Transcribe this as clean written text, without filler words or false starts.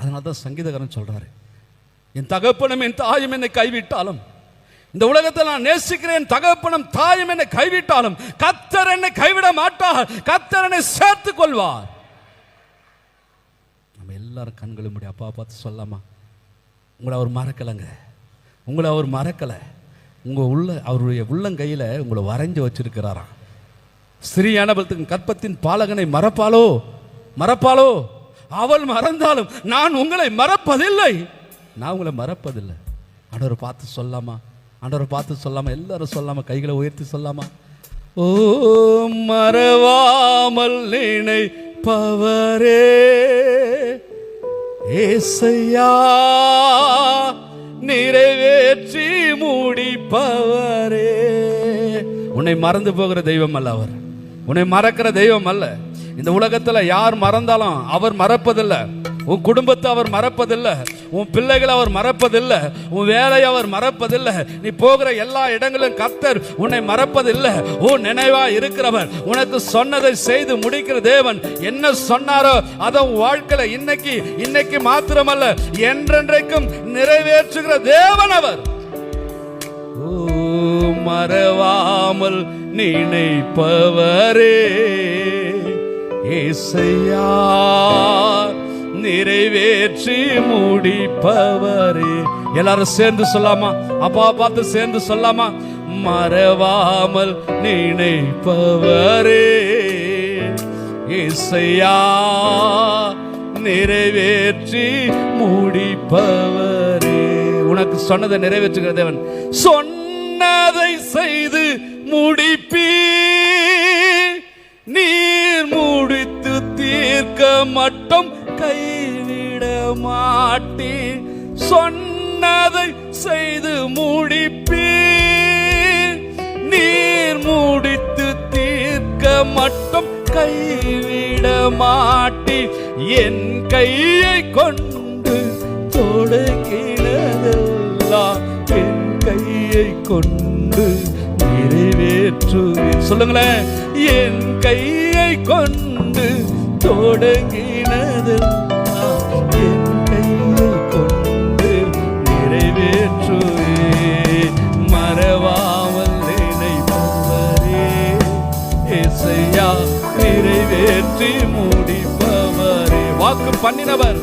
அதனால தான் சங்கீதக்காரன் சொல்றாரு, என் தகப்பனும் என் தாயும் என்னை கைவிட்டாலும், இந்த உலகத்தில் நான் நேசிக்கிறேன் தகப்பனும் தாயும் என்னை கைவிட்டாலும் கர்த்தர் என்னை கைவிட மாட்டார், கர்த்தர் என்னை சேர்த்துக் கொள்வார். நம்ம எல்லாரும் கண்களை மூடி அப்பா பார்த்து சொல்லலாமா? உங்களை அவர் மறக்கலைங்க, உங்களை அவர் மறக்கலை. அவருடைய உள்ளங்கையில் உங்களை வரைஞ்சு வச்சிருக்கிறாராம். ஸ்திரீயானவளுக்கு கற்பத்தின் பாலகனை மறப்பாளோ? அவள் மறந்தாலும் நான் உங்களை மறப்பதில்லை, நான் உங்களை மறப்பதில்லை. ஆண்டவரை பார்த்து சொல்லாமா? ஆண்டவரை பார்த்து சொல்லாமா? எல்லாரும் சொல்லாமா? கைகளை உயர்த்தி சொல்லாமா? ஓ மறவாமல் நினைப்பவரே ஏசையா, நிறைவேற்றி முடிப்பவரே. உன்னை மறந்து போகிற தெய்வம் அல்ல அவர், உன்னை மறக்கிற தெய்வம் அல்ல. இந்த உலகத்துல யார் மறந்தாலும் அவர் மறப்பதில்லை. உன் குடும்பத்தை அவர் மறப்பதில்லை, உன் பிள்ளைகளை அவர் மறப்பதில்லை, உன் வேலையை அவர் மறப்பதில்லை. நீ போகிற எல்லா இடங்களும் கர்த்தர் உன்னை மறப்பதில்லை. உன் நினைவா இருக்கிறவர், உனக்கு சொன்னதை செய்து முடிக்கிற தேவன். என்ன சொன்னாரோ அதை உன் வாழ்க்கையில இன்னைக்கு மாத்திரமல்ல என்றென்றைக்கும் நிறைவேற்றுகிற தேவன் அவர். மறவாமல் நினைப்பவரே ஏசையா, நிறைவேற்றி முடிப்பவரே. எல்லாரும் சேர்ந்து சொல்லாமா? அப்பா பார்த்து சேர்ந்து சொல்லாமா? மறவாமல் நினைப்பவரே ஏசையா, நிறைவேற்றி முடிப்பவரே. உனக்கு சொன்னதை நிறைவேற்றுகிற தேவன். சொன்னதை செய்து முடிப்பீ, நீர் முடித்து தீர்க்க மட்டும் கைவிட மாட்டீர். சொன்னதை செய்து முடிப்பீ, நீர் முடித்து தீர்க்க மட்டும் கைவிட மாட்டீர். என் கையை கொண்டு தொடங்கினதெல்லாம் என் கையை கொண்டு நிறைவேற்றுவேன். சொல்லுங்களேன், என் கையை கொண்டு தொடங்கினதெல்லாம் என் கையை கொண்டு நிறைவேற்றுவேன். மறவாமல் நினைப்பவரே ஏசையா, நிறைவேற்றி முடிப்பவரே. வாக்கு பண்ணினவர்,